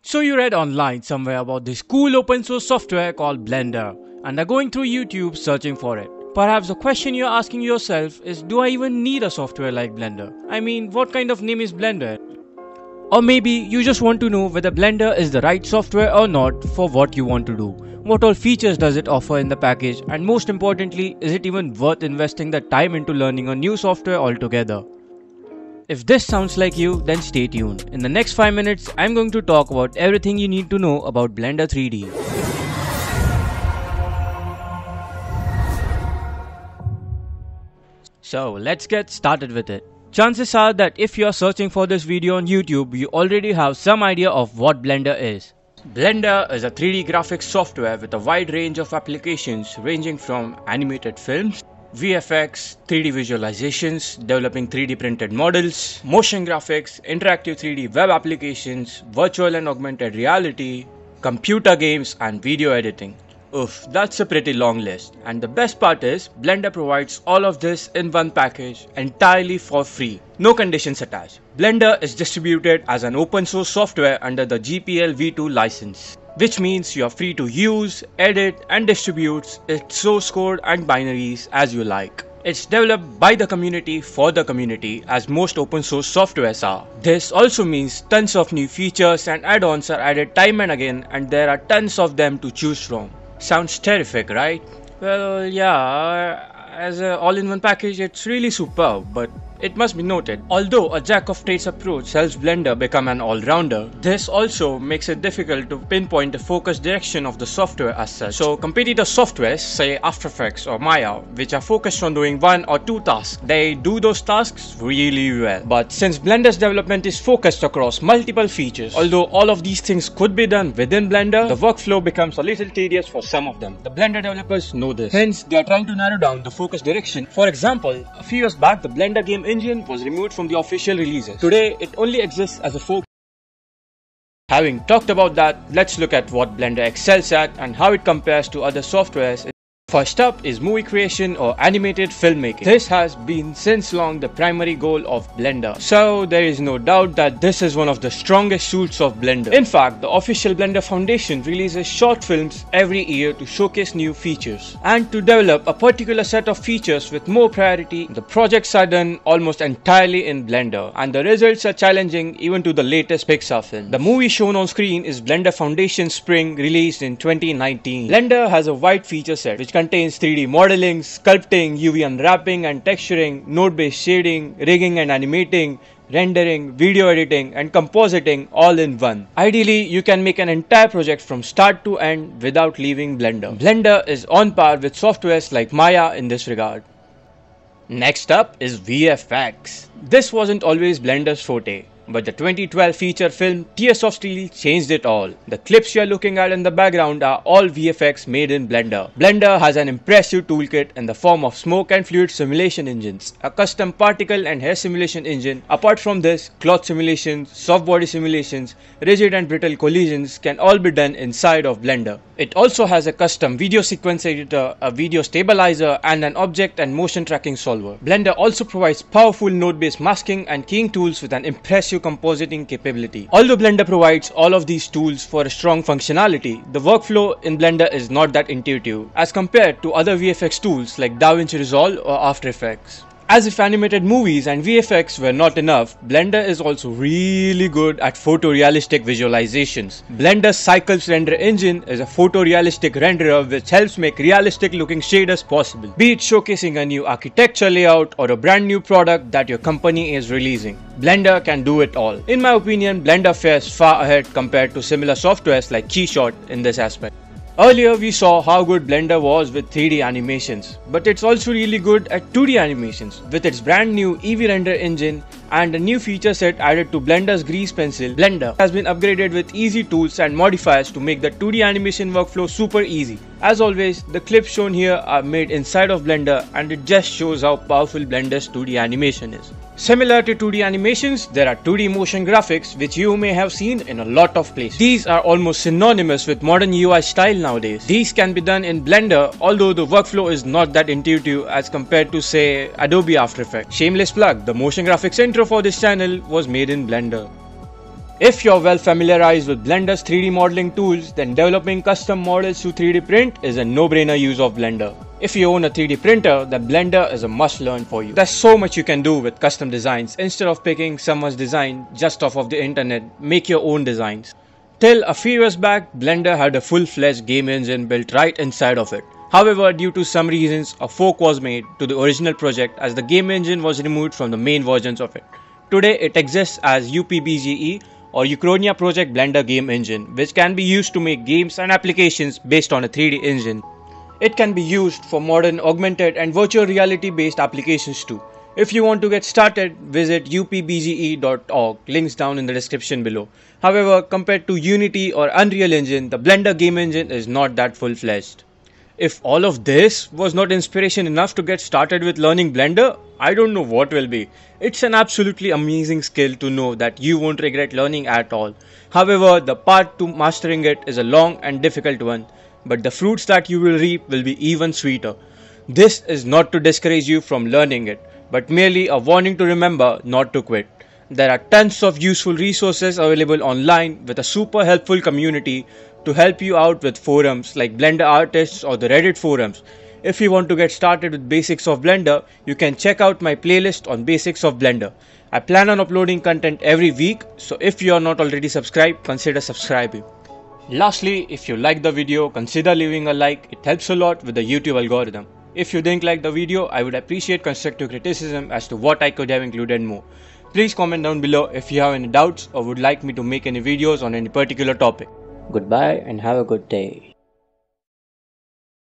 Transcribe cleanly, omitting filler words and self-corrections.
So you read online somewhere about this cool open source software called Blender and are going through YouTube searching for it. Perhaps the question you're asking yourself is, do I even need a software like Blender? I mean, what kind of name is Blender? Or maybe you just want to know whether Blender is the right software or not for what you want to do. What all features does it offer in the package, and most importantly, is it even worth investing the time into learning a new software altogether? If this sounds like you, then stay tuned. In the next 5 minutes, I'm going to talk about everything you need to know about Blender 3D. So let's get started with it. Chances are that if you are searching for this video on YouTube, you already have some idea of what Blender is. Blender is a 3D graphics software with a wide range of applications ranging from animated films, VFX, 3D visualizations, developing 3D printed models, motion graphics, interactive 3D web applications, virtual and augmented reality, computer games, and video editing. Oof, that's a pretty long list. And the best part is, Blender provides all of this in one package entirely for free. No conditions attached. Blender is distributed as an open source software under the GPL v2 license, which means you are free to use, edit, and distribute its source code and binaries as you like. It's developed by the community for the community, as most open source softwares are. This also means tons of new features and add-ons are added time and again, and there are tons of them to choose from. Sounds terrific, right? Well, yeah, as an all-in-one package, it's really superb, but it must be noted, although a jack-of-trades approach helps Blender become an all-rounder, this also makes it difficult to pinpoint the focus direction of the software as such. So competitor softwares, say After Effects or Maya, which are focused on doing one or two tasks, they do those tasks really well. But since Blender's development is focused across multiple features, although all of these things could be done within Blender, the workflow becomes a little tedious for some of them. The Blender developers know this, hence they are trying to narrow down the focus direction. For example, a few years back, the Blender game engine was removed from the official releases. Today, it only exists as a fork. Having talked about that, let's look at what Blender excels at and how it compares to other softwares. First up is movie creation or animated filmmaking. This has been since long the primary goal of Blender, so there is no doubt that this is one of the strongest suits of Blender. In fact, the official Blender Foundation releases short films every year to showcase new features. And to develop a particular set of features with more priority, the projects are done almost entirely in Blender, and the results are challenging even to the latest Pixar film. The movie shown on screen is Blender Foundation Spring, released in 2019. Blender has a wide feature set which contains 3D modeling, sculpting, UV unwrapping and texturing, node-based shading, rigging and animating, rendering, video editing and compositing all in one. Ideally, you can make an entire project from start to end without leaving Blender. Blender is on par with softwares like Maya in this regard. Next up is VFX. This wasn't always Blender's forte, but the 2012 feature film Tears of Steel changed it all. The clips you are looking at in the background are all VFX made in Blender. Blender has an impressive toolkit in the form of smoke and fluid simulation engines, a custom particle and hair simulation engine. Apart from this, cloth simulations, soft body simulations, rigid and brittle collisions can all be done inside of Blender. It also has a custom video sequence editor, a video stabilizer, and an object and motion tracking solver. Blender also provides powerful node-based masking and keying tools with an impressive compositing capability. Although Blender provides all of these tools for a strong functionality, the workflow in Blender is not that intuitive as compared to other VFX tools like DaVinci Resolve or After Effects. As if animated movies and VFX were not enough, Blender is also really good at photorealistic visualizations. Blender's Cycles render engine is a photorealistic renderer which helps make realistic looking shaders possible, be it showcasing a new architecture layout or a brand new product that your company is releasing. Blender can do it all. In my opinion, Blender fares far ahead compared to similar softwares like Keyshot in this aspect. Earlier we saw how good Blender was with 3D animations, but it's also really good at 2D animations. With its brand new Eevee render engine and a new feature set added to Blender's Grease Pencil, Blender has been upgraded with easy tools and modifiers to make the 2D animation workflow super easy. As always, the clips shown here are made inside of Blender, and it just shows how powerful Blender's 2D animation is. Similar to 2D animations, there are 2D motion graphics which you may have seen in a lot of places. These are almost synonymous with modern UI style nowadays. These can be done in Blender, although the workflow is not that intuitive as compared to, say, Adobe After Effects. Shameless plug, the motion graphics intro for this channel was made in Blender. If you're well familiarized with Blender's 3D modeling tools, then developing custom models to 3D print is a no-brainer use of Blender. If you own a 3D printer, then Blender is a must-learn for you. There's so much you can do with custom designs. Instead of picking someone's design just off of the internet, make your own designs. Till a few years back, Blender had a full-fledged game engine built right inside of it. However, due to some reasons, a fork was made to the original project as the game engine was removed from the main versions of it. Today, it exists as UPBGE or Uchronia Project Blender Game Engine, which can be used to make games and applications based on a 3D engine. It can be used for modern augmented and virtual reality based applications too. If you want to get started, visit upbge.org, links down in the description below. However, compared to Unity or Unreal Engine, the Blender Game Engine is not that full-fledged. If all of this was not inspiration enough to get started with learning Blender, I don't know what will be. It's an absolutely amazing skill to know that you won't regret learning at all. However, the path to mastering it is a long and difficult one, but the fruits that you will reap will be even sweeter. This is not to discourage you from learning it, but merely a warning to remember not to quit. There are tons of useful resources available online with a super helpful community to help you out with forums like Blender Artists or the Reddit forums. If you want to get started with basics of Blender, you can check out my playlist on basics of Blender. I plan on uploading content every week, so if you are not already subscribed, consider subscribing. Lastly, if you like the video, consider leaving a like. It helps a lot with the YouTube algorithm. If you didn't like the video, I would appreciate constructive criticism as to what I could have included more. Please comment down below if you have any doubts or would like me to make any videos on any particular topic. Goodbye and have a good day.